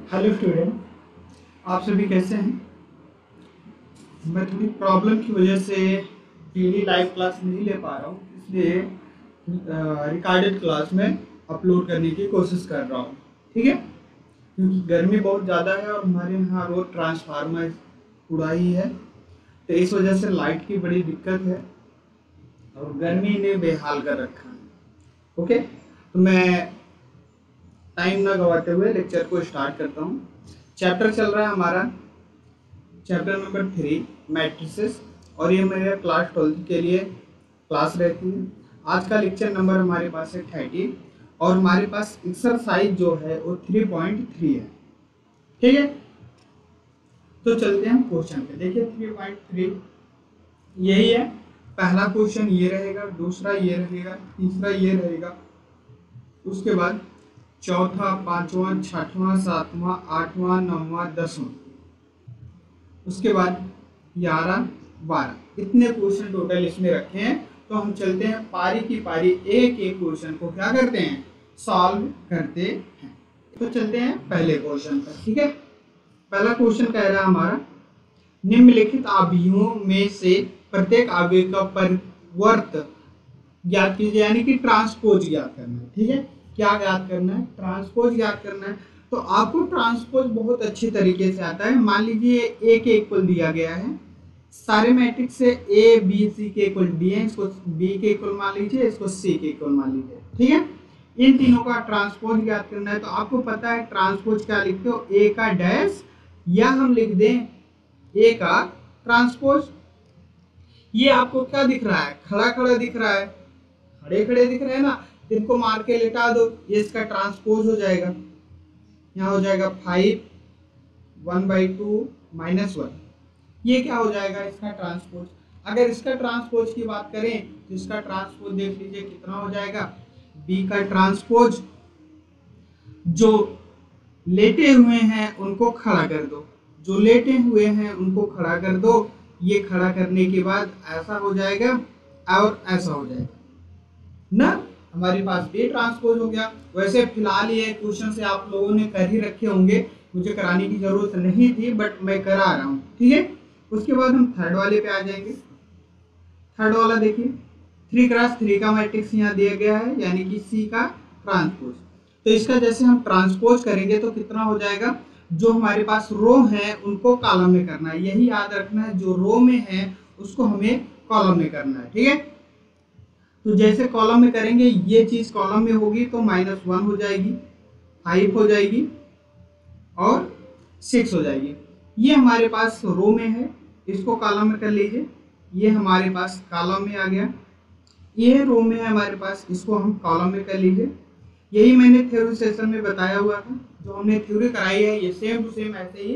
Hello student, आप सभी कैसे हैं। मैं थोड़ी प्रॉब्लम की वजह से डेली लाइव क्लास नहीं ले पा रहा हूँ, इसलिए रिकॉर्डेड क्लास में अपलोड करने की कोशिश कर रहा हूँ। ठीक है, क्योंकि गर्मी बहुत ज़्यादा है और हमारे यहाँ रोड ट्रांसफार्मर उड़ा ही है, तो इस वजह से लाइट की बड़ी दिक्कत है और गर्मी ने बेहाल कर रखा है। ओके, तो मैं टाइम ना गवाते हुए लेक्चर को स्टार्ट करता हूँ। चैप्टर चल रहा है हमारा चैप्टर नंबर 3 मैट्रिसेस, और ये मेरे क्लास 12 के लिए क्लास रहती है। आज का लेक्चर नंबर हमारे पास है 30 और हमारे पास एक्सरसाइज जो है वो 3.3 है। ठीक है, तो चलते हैं क्वेश्चन पे। देखिए 3.3 यही है। पहला क्वेश्चन ये रहेगा, दूसरा ये रहेगा, तीसरा ये रहेगा, उसके बाद चौथा, पांचवा, छठवां, सातवां, आठवां, नौवां, 10वां, उसके बाद 11, 12, इतने क्वेश्चन टोटल इसमें रखे हैं। तो हम चलते हैं पारी की पारी, एक एक क्वेश्चन को क्या करते हैं, सॉल्व करते हैं। तो चलते हैं पहले क्वेश्चन पर। ठीक है, पहला क्वेश्चन कह रहा है हमारा, निम्नलिखित अवयवों में से प्रत्येक अवयव का परिवर्त ज्ञात कीजिए, यानी कि ट्रांसपोज ज्ञात करना है। ठीक है, क्या ज्ञात करना है, ट्रांसपोज ज्ञात करना है। तो आपको ट्रांसपोज बहुत अच्छी तरीके से आता है। मान लीजिए ए के इक्वल दिया गया है, सारे मैट्रिक्स से ए बी सी के इक्वल डी है, इसको बी के इक्वल मान लीजिए, इसको सी के इक्वल मान लीजिए। ठीक है, इन तीनों का ट्रांसपोज ज्ञात करना है। तो आपको पता है ट्रांसपोज क्या लिखते हो, ए का डैश, या हम लिख दें ए का ट्रांसपोज। ये आपको क्या दिख रहा है, खड़ा खड़ा दिख रहा है, खड़े खड़े दिख रहे हैं ना, इनको मार के लेटा दो, ये इसका ट्रांसपोज हो जाएगा। यहाँ हो जाएगा 5 1/2 -1, ये क्या हो जाएगा, इसका ट्रांसपोज। अगर इसका ट्रांसपोज की बात करें तो इसका ट्रांसपोज देख लीजिए कितना हो जाएगा, बी का ट्रांसपोज, जो लेटे हुए हैं उनको खड़ा कर दो, जो लेटे हुए हैं उनको खड़ा कर दो। ये खड़ा करने के बाद ऐसा हो जाएगा और ऐसा हो जाएगा ना, हमारे पास बी ट्रांसपोज हो गया। वैसे फिलहाल ये क्वेश्चन से आप लोगों ने कर ही रखे होंगे, मुझे कराने की जरूरत नहीं थी, बट मैं करा रहा हूँ। ठीक है, उसके बाद हम थर्ड वाले पे आ जाएंगे। थर्ड वाला देखिए, 3x3 का मैट्रिक्स यहाँ दिया गया है, यानी कि सी का ट्रांसपोज। तो इसका जैसे हम ट्रांसपोज करेंगे तो कितना हो जाएगा, जो हमारे पास रो है उनको कॉलम में करना है, यही याद रखना है, जो रो में है उसको हमें कॉलम में करना है। ठीक है, तो जैसे कॉलम में करेंगे ये चीज कॉलम में होगी तो -1 हो जाएगी, 5 हो जाएगी और 6 हो जाएगी। ये हमारे पास रो में है, इसको कॉलम में कर लीजिए, ये हमारे पास कॉलम में आ गया। ये रो में है हमारे पास, इसको हम कॉलम में कर लीजिए। यही मैंने थ्योरी सेशन में बताया हुआ था, जो हमने थ्योरी कराई है ये सेम टू सेम ऐसे ही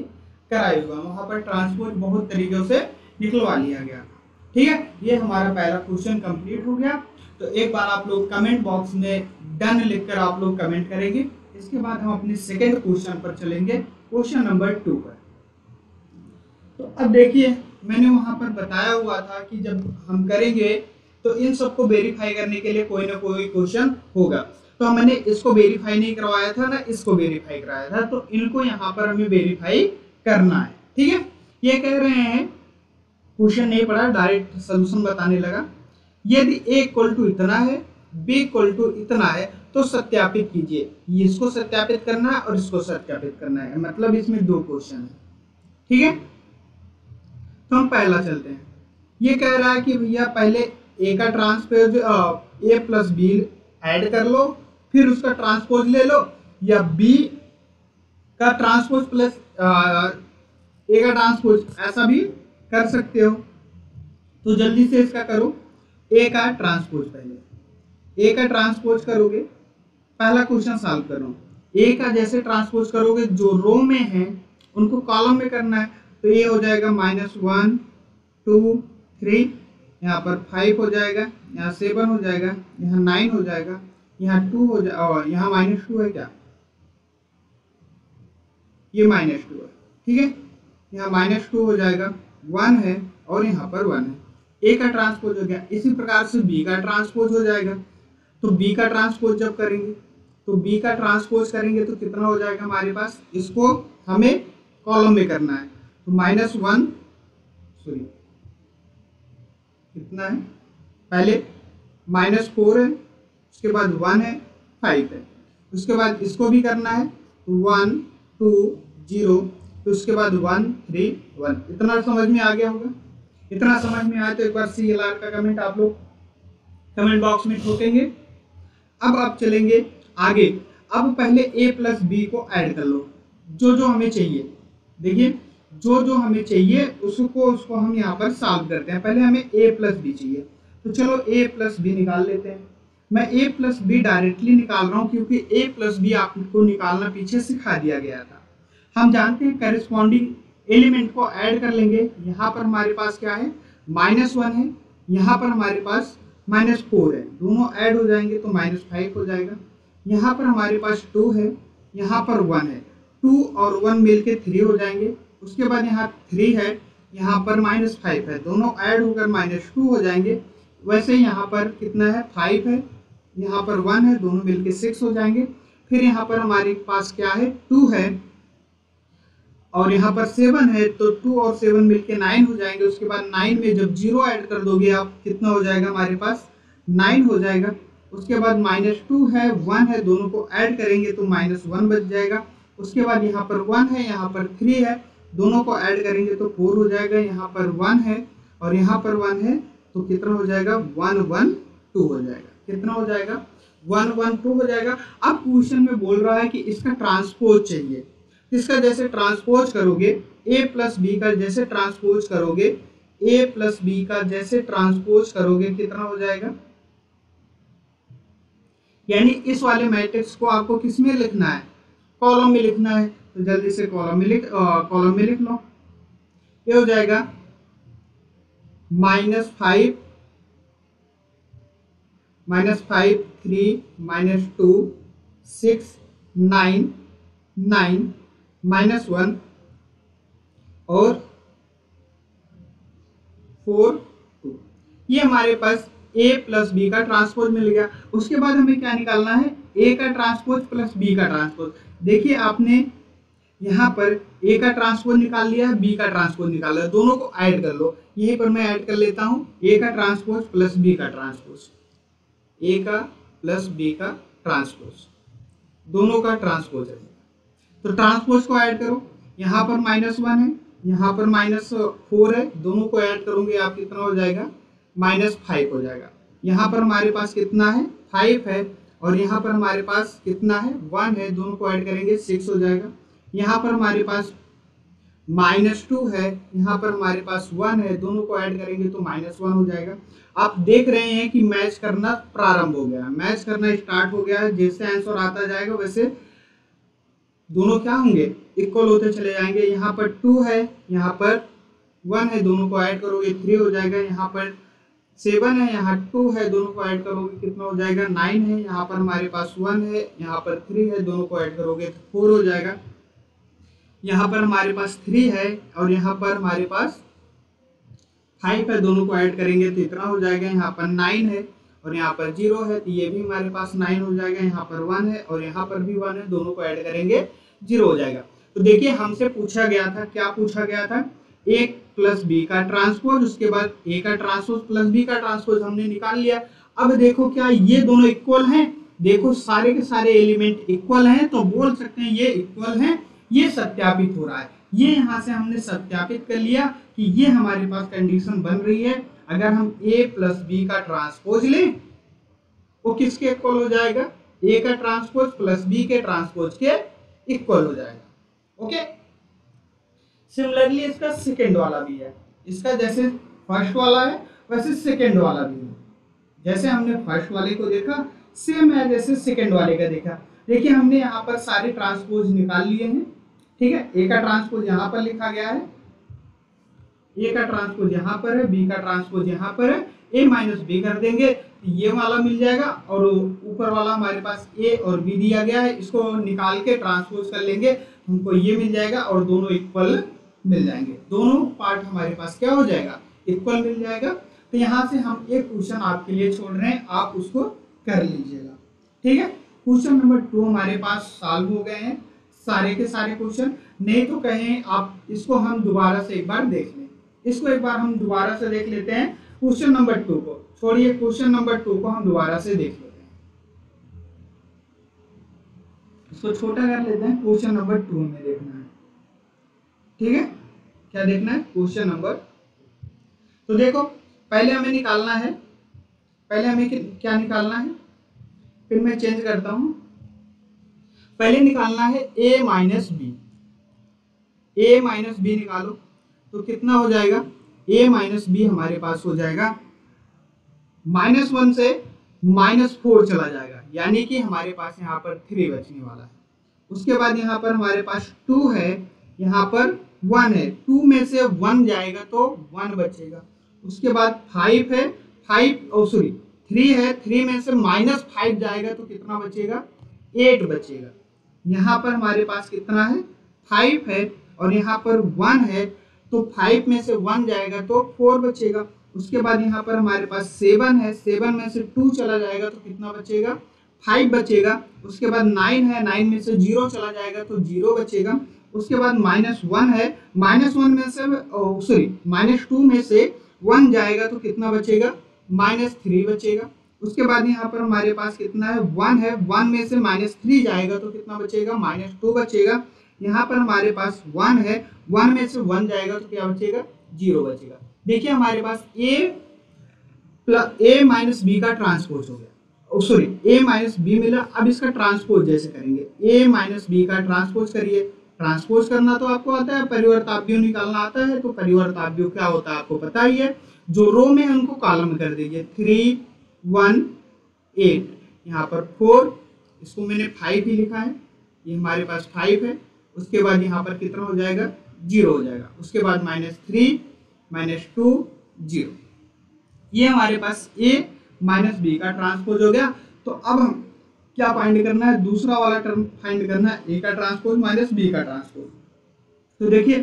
कराई हुआ, वहां पर ट्रांसपोज बहुत तरीकों से निकलवा लिया गया। ठीक है, ये हमारा पहला क्वेश्चन कंप्लीट हो गया। तो एक बार आप लोग कमेंट बॉक्स में डन लिखकर आप लोग कमेंट करेंगे। इसके बाद हम अपने सेकंड क्वेश्चन पर चलेंगे, क्वेश्चन नंबर 2 पर। तो अब देखिए, मैंने वहां पर बताया हुआ था कि जब हम करेंगे तो इन सबको वेरीफाई करने के लिए कोई ना कोई क्वेश्चन होगा। तो मैंने इसको वेरीफाई नहीं करवाया था ना, इसको वेरीफाई कराया था, तो इनको यहाँ पर हमें वेरीफाई करना है। ठीक है, ये कह रहे हैं, क्वेश्चन नहीं पढ़ा, डायरेक्ट सोल्यूशन बताने लगा। यदि a इक्वल टू इतना है, b इक्वल टू इतना है, तो सत्यापित कीजिए। इसको सत्यापित करना है और इसको सत्यापित करना है, मतलब इसमें दो क्वेश्चन है। ठीक है, तो हम पहला चलते हैं। ये कह रहा है कि भैया पहले a का transpose a plus B add कर लो, फिर उसका ट्रांसपोज ले लो, या b का ट्रांसपोज प्लस a का ट्रांसपोज, ऐसा भी कर सकते हो। तो जल्दी से इसका करो, ए का ट्रांसपोज, पहले ए का ट्रांसपोज करोगे, पहला क्वेश्चन सॉल्व करो। ए का जैसे ट्रांसपोज करोगे, जो रो में है उनको कॉलम में करना है, तो ये हो जाएगा -1 2 3, यहाँ पर 5 हो जाएगा, यहाँ 7 हो जाएगा, यहाँ 9 हो जाएगा, यहाँ 2 हो जाएगा, और यहाँ -2 है क्या, ये -2 है। ठीक है, यहाँ -2 हो जाएगा, 1 है और यहाँ पर 1 है, ए का ट्रांसपोज हो गया। इसी प्रकार से बी का ट्रांसपोज हो जाएगा। तो बी का ट्रांसपोज जब करेंगे तो बी का ट्रांसपोज करेंगे तो कितना हो जाएगा हमारे पास, इसको हमें कॉलम में करना है तो -1 सॉरी कितना है, पहले -4 है, उसके बाद 1 है, 5 है, उसके बाद इसको भी करना है 1 2 0, तो उसके बाद 1 3 1। इतना समझ में आ गया होगा? इतना समझ में आया तो एक बार CLR का कमेंट आप लोग कमेंट बॉक्स में ठोकेंगे। अब आप चलेंगे आगे। अब पहले a प्लस बी को ऐड कर लो, जो जो हमें चाहिए। देखिए जो जो हमें चाहिए उसको हम यहाँ पर सॉल्व करते हैं। पहले हमें a प्लस बी चाहिए, तो चलो a प्लस बी निकाल लेते हैं। मैं a प्लस बी डायरेक्टली निकाल रहा हूँ क्योंकि a प्लस बी आपको निकालना पीछे सिखा दिया गया था। हम जानते हैं करेस्पॉन्डिंग एलिमेंट को ऐड कर लेंगे। यहाँ पर हमारे पास क्या है, -1 है, यहाँ पर हमारे पास -4 है, दोनों ऐड हो जाएंगे तो -5 हो जाएगा। यहाँ पर हमारे पास 2 है, यहाँ पर 1 है, 2 और 1 मिलके 3 हो जाएंगे। उसके बाद यहाँ 3 है, यहाँ पर -5 है, दोनों ऐड होकर -2 हो जाएंगे। वैसे यहाँ पर कितना है, 5 है, यहाँ पर 1 है, दोनों मिलके 6 हो जाएंगे। फिर यहाँ पर हमारे पास क्या है, 2 है और यहाँ पर 7 है, तो 2 और 7 मिलके 9 हो जाएंगे। उसके बाद 9 में जब 0 ऐड कर दोगे आप, कितना हो जाएगा हमारे पास, 9 हो जाएगा। उसके बाद -2 है, 1 है, दोनों को ऐड करेंगे तो -1 बच जाएगा। उसके बाद यहाँ पर 1 है, यहाँ पर 3 है, दोनों को ऐड करेंगे तो 4 हो जाएगा। यहाँ पर 1 है और यहाँ पर 1 है, तो कितना हो जाएगा, 1 1 2 हो जाएगा। कितना हो जाएगा, 1 1 2 हो जाएगा। अब क्वेश्चन में बोल रहा है कि इसका ट्रांसपोज चाहिए। इसका जैसे ट्रांसपोज करोगे, a प्लस बी का जैसे ट्रांसपोज करोगे, a प्लस बी का जैसे ट्रांसपोज करोगे, कितना हो जाएगा, यानी इस वाले मैट्रिक्स को आपको किस में लिखना है, कॉलम में लिखना है। तो जल्दी से कॉलम में लिख लो। ये हो जाएगा -5 3 -2 6 9 9 -1 और 4 2। ये हमारे पास a प्लस बी का ट्रांसपोज मिल गया। उसके बाद हमें क्या निकालना है, a का ट्रांसपोज प्लस b का ट्रांसपोज। देखिए आपने यहाँ पर a का ट्रांसपोज निकाल लिया है, b का ट्रांसपोज निकाला है, दोनों को ऐड कर लो। यहीं पर मैं ऐड कर लेता हूँ a का ट्रांसपोज प्लस b का ट्रांसपोज, a का प्लस b का ट्रांसपोज, दोनों का ट्रांसपोज है। तो ट्रांसपोज को ऐड करो, यहाँ पर -1 है, यहाँ पर -4 है, दोनों को ऐड करोगे आप कितना हो जाएगा, -5 हो जाएगा। यहाँ पर हमारे पास कितना है, 5 है और यहाँ पर हमारे पास कितना है, 1 है, दोनों को ऐड करेंगे 6 हो जाएगा। यहाँ पर हमारे पास -2 है, यहाँ पर हमारे पास 1 है, दोनों को ऐड करेंगे तो -1 हो जाएगा। आप देख रहे हैं कि मैच करना प्रारंभ हो गया है, मैच करना स्टार्ट हो गया है। जैसे आंसर आता जाएगा वैसे दोनों क्या होंगे, इक्वल होते चले जाएंगे। यहाँ पर 2 है, यहाँ पर 1 है, दोनों को ऐड करोगे 3 हो जाएगा। यहाँ पर 7 है, यहाँ 2 है, दोनों को ऐड करोगे कितना हो जाएगा, 9 है। यहाँ पर हमारे पास 1 है, यहाँ पर 3 है, दोनों को ऐड करोगे तो 4 हो जाएगा। यहाँ पर हमारे पास 3 है और यहाँ पर हमारे पास 5 है, दोनों को ऐड करेंगे तो इतना हो जाएगा। यहाँ पर 9 है और यहाँ पर 0 है, तो ये भी हमारे पास 9 हो जाएगा। यहाँ पर 1 है और यहाँ पर भी 1 है, दोनों को ऐड करेंगे 0 हो जाएगा। तो देखिए हमसे पूछा गया था, क्या पूछा गया था, a प्लस बी का ट्रांसपोज, उसके बाद a का ट्रांसपोज प्लस b का ट्रांसपोज हमने निकाल लिया। अब देखो क्या ये दोनों इक्वल हैं, देखो सारे के सारे एलिमेंट इक्वल हैं, तो बोल सकते हैं ये इक्वल हैं। ये सत्यापित हो रहा है, ये यहाँ से हमने सत्यापित कर लिया कि ये हमारे पास कंडीशन बन रही है। अगर हम a प्लस बी का ट्रांसपोज लें वो किसके इक्वल हो जाएगा, a का ट्रांसपोज प्लस b के ट्रांसपोज के इक्वल हो जाएगा। ओके, सिमिलरली इसका सेकेंड वाला भी है, इसका जैसे फर्स्ट वाला है वैसे सेकेंड वाला भी है। जैसे हमने फर्स्ट वाले को देखा सेम है जैसे सेकेंड वाले का देखा। देखिए हमने यहाँ पर सारे ट्रांसपोज निकाल लिए हैं, ठीक है। ए का ट्रांसपोज यहाँ पर लिखा गया है, ए का ट्रांसपोज यहाँ पर है, बी का ट्रांसपोज यहाँ पर है, ए माइनस बी कर देंगे तो ये वाला मिल जाएगा और ऊपर वाला हमारे पास ए और बी दिया गया है, इसको निकाल के ट्रांसपोज कर लेंगे हमको ये मिल जाएगा और दोनों इक्वल मिल जाएंगे। दोनों पार्ट हमारे पास क्या हो जाएगा, इक्वल मिल जाएगा। तो यहाँ से हम एक क्वेश्चन आपके लिए छोड़ रहे हैं, आप उसको कर लीजिएगा, ठीक है। क्वेश्चन नंबर 2 हमारे पास सॉल्व हो गए हैं सारे के सारे क्वेश्चन। नहीं तो कहें आप इसको हम दोबारा से एक बार देख लें, इसको एक बार हम दोबारा से देख लेते हैं। क्वेश्चन नंबर 2 को छोड़िए, क्वेश्चन नंबर 2 को हम दोबारा से देख लेते हैं। इसको छोटा कर लेते हैं, क्वेश्चन नंबर 2 में देखना है। ठीक है, क्या देखना है? Question number. तो देखो पहले हमें निकालना है, पहले हमें क्या निकालना है, फिर मैं चेंज करता हूं। पहले निकालना है a minus B, a minus B निकालो तो कितना हो जाएगा? a माइनस बी हमारे पास हो जाएगा -1 से -4 चला जाएगा, यानी कि हमारे पास यहाँ पर 3 बचने वाला है। उसके बाद यहाँ पर हमारे पास 2 है, यहाँ पर 1 है, 2 में से 1 जाएगा तो 1 बचेगा। उसके बाद 5 है, 3 है, 3 में से -5 जाएगा तो कितना बचेगा? 8 बचेगा। यहाँ पर हमारे पास कितना है? 5 है और यहाँ पर 1 है, तो 5 में से 1 जाएगा तो 4 बचेगा। उसके बाद यहाँ पर हमारे पास 7 है, 7 में से 2 चला जाएगा तो कितना बचेगा? 5 बचेगा। उसके बाद 9 है, 9 में से 0 चला जाएगा तो 0 बचेगा। उसके बाद -1 है, -1 में से -2 में से 1 जाएगा तो कितना बचेगा? -3 बचेगा। उसके बाद यहाँ पर हमारे पास कितना है? 1 है, 1 में से -3 जाएगा तो कितना बचेगा? -2 बचेगा। यहाँ पर हमारे पास 1 है, 1 में से 1 जाएगा तो क्या बचेगा? 0 बचेगा। देखिए हमारे पास a माइनस बी का ट्रांसपोज हो गया, a माइनस बी मिला। अब इसका ट्रांसपोज जैसे करेंगे, a माइनस बी का ट्रांसपोज करिए। ट्रांसपोज करना तो आपको आता है, परिवर्ताव्य निकालना आता है। तो परिवर्ताव्य क्या होता है आपको पता ही है, जो रो में है उनको कॉलम कर दीजिए। 3 1 8, यहाँ पर 4, इसको मैंने 5 ही लिखा है, ये हमारे पास 5 है। उसके बाद यहाँ पर कितना हो जाएगा? 0 हो जाएगा। उसके बाद -3 -2 0, ये हमारे पास a माइनस बी का ट्रांसपोज हो गया। तो अब हम क्या फाइंड करना है? दूसरा वाला टर्म फाइंड करना है, a का ट्रांसपोज माइनस b का ट्रांसपोज। तो देखिए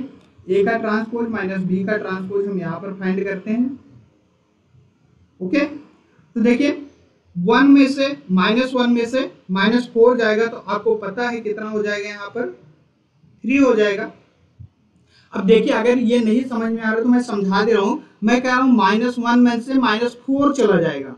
a का ट्रांसपोज माइनस b का ट्रांसपोज हम यहाँ पर फाइंड करते हैं। ओके, तो देखिए 1 में से -4 जाएगा तो आपको पता है कितना हो जाएगा? यहाँ पर 3 हो जाएगा। अब देखिए अगर ये नहीं समझ में आ रहा तो मैं समझा दे रहा हूँ। मैं कह रहा हूँ -1 में से -4 चला जाएगा,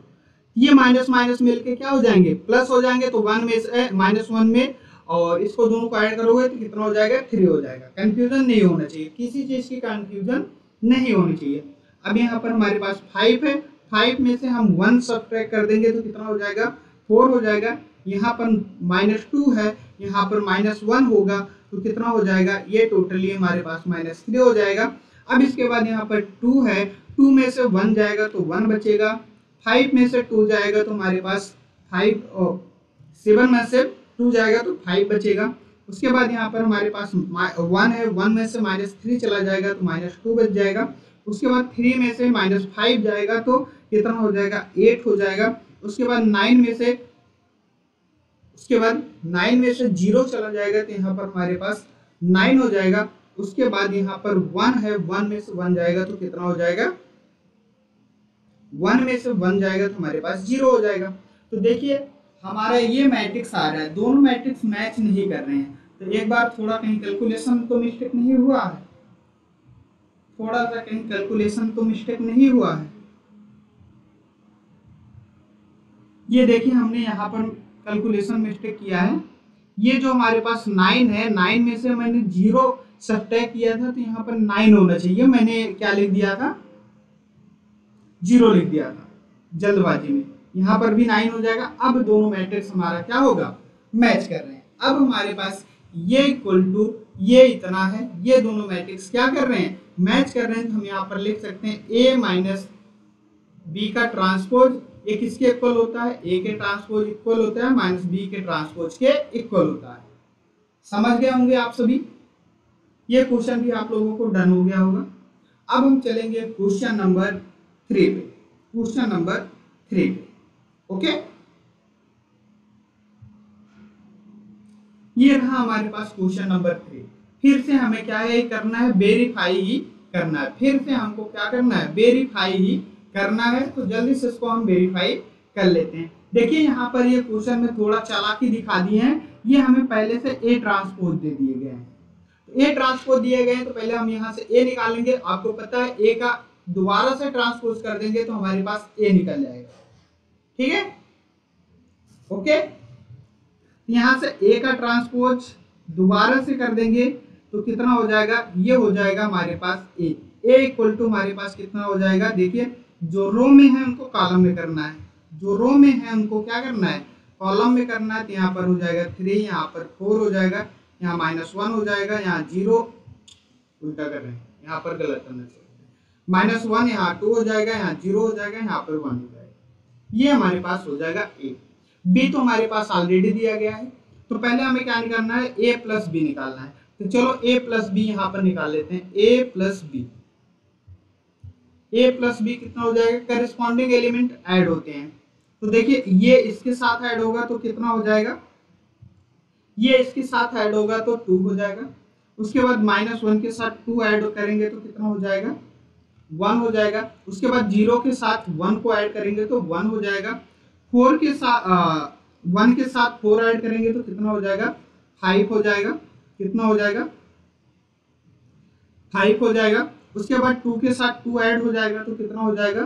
ये माइनस माइनस मिलके क्या हो जाएंगे? प्लस हो जाएंगे। तो 1 में से -1 में और इसको दोनों को ऐड करोगे तो कितना हो जाएगा? 3 हो जाएगा। कंफ्यूजन नहीं होना चाहिए, किसी चीज की कंफ्यूजन नहीं होनी चाहिए। अब यहाँ पर हमारे पास 5 है, 5 में से हम 1 सब्ट्रैक्ट कर देंगे तो कितना हो जाएगा? 4 हो जाएगा। यहाँ पर -2 है, यहाँ पर -1 होगा तो कितना हो जाएगा? ये टोटली हमारे पास -3 हो जाएगा। अब इसके बाद यहाँ पर 2 है, 2 में से 1 जाएगा तो 1 बचेगा। 5 में से 2 जाएगा तो हमारे पास 7 में से 2 जाएगा तो 5 बचेगा। उसके बाद यहाँ पर हमारे पास 1 है, 1 में से -3 चला जाएगा तो -2 बच जाएगा। उसके बाद 3 में से -5 जाएगा तो कितना हो जाएगा? 8 हो जाएगा। उसके बाद 9 में से 0 चला जाएगा तो यहाँ पर हमारे पास 9 हो जाएगा। उसके बाद यहाँ पर 1 है, 1 में से 1 जाएगा तो कितना हो जाएगा? 1 में से 1 जाएगा तो हमारे पास 0 हो जाएगा। तो देखिए हमारा ये मैट्रिक्स आ रहा है, दोनों मैट्रिक्स मैच नहीं कर रहे हैं। तो एक बार थोड़ा कहीं कैलकुलेशन तो मिस्टेक नहीं हुआ है, थोड़ा सा कहीं कैलकुलेशन तो मिस्टेक नहीं हुआ है। ये देखिए हमने यहाँ पर कैलकुलेशन मिस्टेक किया है। ये जो हमारे पास 9 है, 9 में से मैंने 0 सब्ट्रैक्ट किया था तो यहाँ पर 9 होना चाहिए। मैंने क्या लिख दिया था? 0 लिख दिया था जल्दबाजी में। यहाँ पर भी 9 हो जाएगा। अब दोनों मैट्रिक्स हमारा क्या होगा? मैच कर रहे हैं। अब हमारे पास ये इक्वल टू ये इतना है, ये दोनों मैट्रिक्स क्या कर रहे हैं? मैच कर रहे हैं। तो हम यहाँ पर लिख सकते हैं a माइनस बी का ट्रांसपोज ये किसके इक्वल होता है? a के ट्रांसपोज इक्वल होता है माइनस बी के ट्रांसपोज के इक्वल होता है। समझ गए होंगे आप सभी। ये क्वेश्चन भी आप लोगों को डन हो गया होगा। अब हम चलेंगे क्वेश्चन नंबर 3 पे, क्वेश्चन नंबर 3 पे। ओके, ये रहा हमारे पास क्वेश्चन नंबर 3। फिर से हमें क्या है करना है? वेरीफाई ही करना है। फिर से हमको क्या करना है? वेरीफाई ही करना है। तो जल्दी से इसको हम वेरीफाई कर लेते हैं। देखिए यहाँ पर ये क्वेश्चन में थोड़ा चालाकी दिखा दी है, ये हमें पहले से ए ट्रांसपोज दे दिए गए हैं। ए ट्रांसपोज दिए गए हैं तो पहले हम यहाँ से ए निकालेंगे। आपको पता है ए का दोबारा से ट्रांसपोज कर देंगे तो हमारे पास ए निकल जाएगा। ठीक है, ओके। यहाँ से ए का ट्रांसपोज दोबारा से कर देंगे तो कितना हो जाएगा, ये हो जाएगा हमारे पास ए इक्वल टू हमारे पास कितना हो जाएगा, देखिए जो रो में है उनको कॉलम में करना है, जो रो में है उनको क्या करना है, कॉलम में करना है। तो यहाँ पर हो जाएगा 3, यहाँ पर 4 हो जाएगा, यहाँ -1 हो जाएगा, यहाँ 0 उल्टा कर रहे हैं, यहाँ पर गलत करना चाहिए, -1 यहाँ 2 हो जाएगा, यहाँ 0 हो जाएगा, यहाँ पर 1 हो जाएगा। ये हमारे पास हो जाएगा ए। बी तो हमारे पास ऑलरेडी दिया गया है, तो पहले हमें क्या निकालना है, ए प्लस बी निकालना है। तो चलो ए प्लस बी यहाँ पर निकाल लेते हैं, ए प्लस बी कितना हो जाएगा, करेस्पॉन्डिंग एलिमेंट ऐड होते हैं। तो देखिए ये इसके साथ ऐड होगा तो कितना हो जाएगा, ये इसके साथ ऐड होगा तो 2 हो जाएगा। उसके बाद -1 के साथ 2 ऐड करेंगे तो कितना हो जाएगा, 1 हो जाएगा। उसके बाद 0 के साथ 1 को ऐड करेंगे तो 1 हो जाएगा। 4 के साथ 1 के साथ 4 ऐड करेंगे तो कितना हो जाएगा, 5 हो जाएगा। कितना हो जाएगा, 5 हो जाएगा। उसके बाद 2 के साथ 2 ऐड हो जाएगा तो कितना हो जाएगा,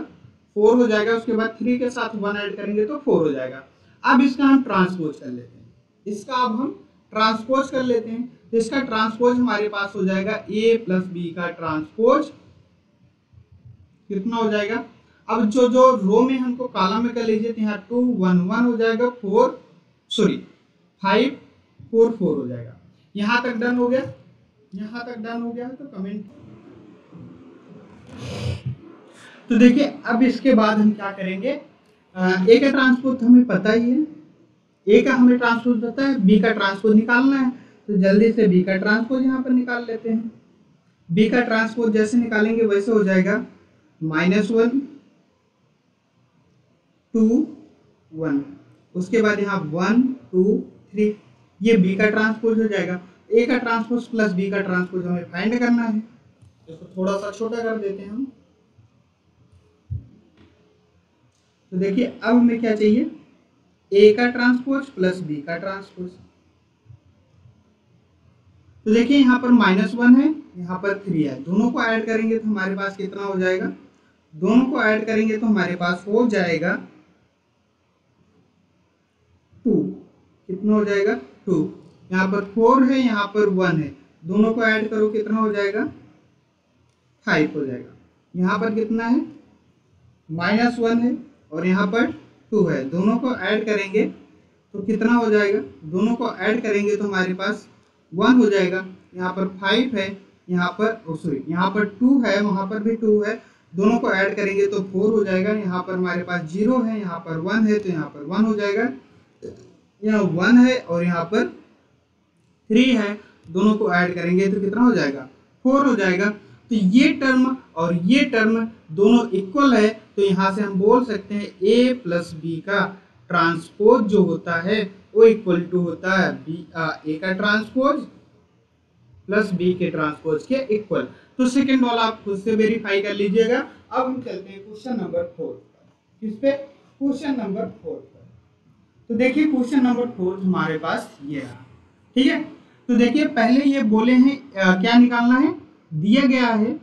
4 हो जाएगा। उसके बाद 3 के साथ 1 ऐड करेंगे तो 4 हो जाएगा। अब इसका हम ट्रांसपोज कर लेते हैं, इसका अब हम ट्रांसपोज कर लेते हैं। तो इसका ट्रांसपोज हमारे पास हो जाएगा a प्लस बी का ट्रांसपोज कितना हो जाएगा। अब जो रो में हमको कॉलम में कर लीजिए, तो यहाँ 2 1 1 हो जाएगा, 5 4 4 हो जाएगा। यहाँ तक डन हो गया, यहाँ तक डन हो गया तो कमेंट। तो देखिए अब इसके बाद हम क्या करेंगे, ए का ट्रांसपोज हमें पता ही है, ए का हमें ट्रांसपोज पता है, बी का ट्रांसपोज निकालना है। तो जल्दी से बी का ट्रांसपोज यहाँ पर निकाल लेते हैं। बी का ट्रांसपोज जैसे निकालेंगे वैसे हो जाएगा -1 2 1। उसके बाद यहाँ 1 2 3, ये बी का ट्रांसपोज हो जाएगा। ए का ट्रांसपोज प्लस बी का ट्रांसपोज हमें फाइंड करना है। इसको थोड़ा सा छोटा कर देते हैं हम। तो देखिए अब हमें क्या चाहिए, ए का ट्रांसपोज प्लस बी का ट्रांसपोज। तो देखिए यहाँ पर -1 है, यहाँ पर 3 है, दोनों को ऐड करेंगे तो हमारे पास कितना हो जाएगा, दोनों को ऐड करेंगे तो हमारे पास हो जाएगा 2। कितना हो जाएगा, 2। यहाँ पर 4 है, यहाँ पर 1 है, दोनों को ऐड करो कितना हो जाएगा, 5 हो जाएगा। यहाँ पर कितना है, -1 है और यहाँ पर 2 है, दोनों को ऐड करेंगे तो कितना हो जाएगा, दोनों को ऐड करेंगे तो हमारे पास 1 हो जाएगा। यहाँ पर 5 है, यहाँ पर यहाँ पर 2 है, वहाँ पर भी 2 है, दोनों को ऐड करेंगे तो 4 हो जाएगा। यहाँ पर हमारे पास 0 है, यहाँ पर 1 है, तो यहाँ पर 1 हो जाएगा। यहाँ 1 है और यहाँ पर 3 है, दोनों को ऐड करेंगे तो कितना हो जाएगा, 4 हो जाएगा। तो ये टर्म और ये टर्म दोनों इक्वल है, तो यहाँ से हम बोल सकते हैं a प्लस बी का ट्रांसपोज जो होता है वो इक्वल टू होता है ए का ट्रांसपोज प्लस बी के ट्रांसपोज के इक्वल। तो सेकेंड वाला आप खुद से वेरीफाई कर लीजिएगा। अब हम चलते हैं क्वेश्चन नंबर 4 पर। किस पे, क्वेश्चन नंबर 4 पर। तो देखिए क्वेश्चन नंबर 4 हमारे पास ये रहा, ठीक है। तो देखिए पहले ये बोले हैं क्या निकालना है, दिया गया है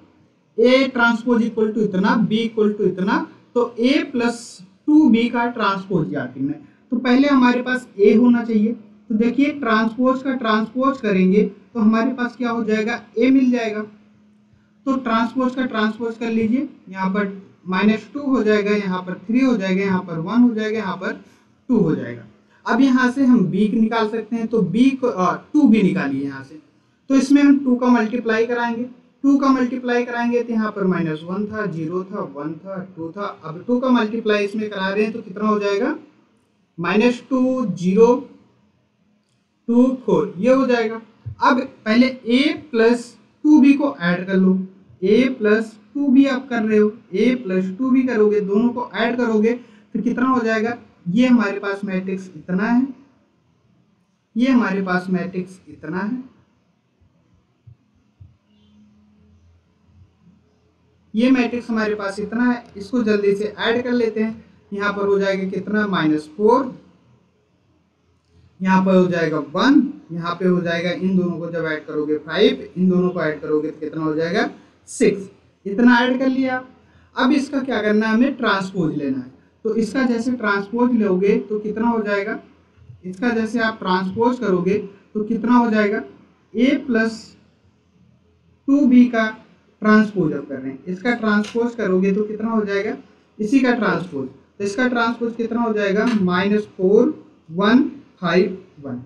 ए ट्रांसपोज इक्वल टू इतना, बी इक्वल टू इतना, तो ए प्लस 2b का ट्रांसपोज याद करना है। तो पहले हमारे पास ए होना चाहिए। तो देखिए ट्रांसपोज का ट्रांसपोज करेंगे तो हमारे पास क्या हो जाएगा, ए मिल जाएगा। तो ट्रांसपोज का ट्रांसपोज कर लीजिए, यहाँ पर -2 हो जाएगा, यहाँ पर 3 हो जाएगा, यहाँ पर 1 हो जाएगा, यहाँ पर 2 हो जाएगा। अब यहाँ से हम b निकाल सकते हैं, तो b को 2b निकालिए यहाँ से। तो इसमें हम 2 का मल्टीप्लाई कराएंगे, 2 का मल्टीप्लाई कराएंगे तो यहाँ पर -1 था, 0 था, 1 था, 2 था। अब 2 का मल्टीप्लाई इसमें करा रहे हैं तो कितना हो जाएगा, -2 0 2 4, ये हो जाएगा। अब पहले a प्लस 2b को ऐड कर लो, a प्लस 2b आप कर रहे हो, a प्लस 2b करोगे, दोनों को ऐड करोगे तो कितना हो जाएगा, ये हमारे पास मैट्रिक्स इतना है, ये हमारे पास मैट्रिक्स इतना है, ये मैट्रिक्स हमारे पास इतना है। इसको जल्दी से ऐड कर लेते हैं। यहाँ पर हो जाएगा कितना -4, यहाँ पर हो जाएगा 1, यहाँ पे हो जाएगा, इन दोनों को जब ऐड करोगे 5, इन दोनों को ऐड करोगे तो कितना हो जाएगा 6। इतना ऐड कर लिया। अब इसका क्या करना है, हमें ट्रांसपोज लेना है। तो इसका जैसे ट्रांसपोज लोगे तो कितना हो जाएगा, इसका जैसे आप ट्रांसपोज करोगे तो कितना हो जाएगा, a + 2b का ट्रांसपोज अब कर रहे हैं, इसका ट्रांसपोज करोगे तो कितना हो जाएगा, इसी का ट्रांसपोज, तो इसका ट्रांसपोज कितना हो जाएगा -4 1 5 1।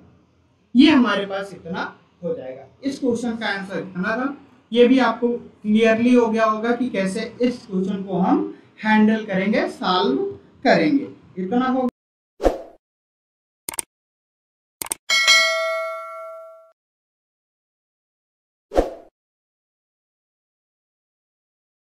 ये हमारे पास इतना हो जाएगा। इस क्वेश्चन का आंसर इतना था। ये भी आपको क्लियरली हो गया होगा कि कैसे इस क्वेश्चन को हम हैंडल करेंगे, सॉल्व करेंगे। इतना हो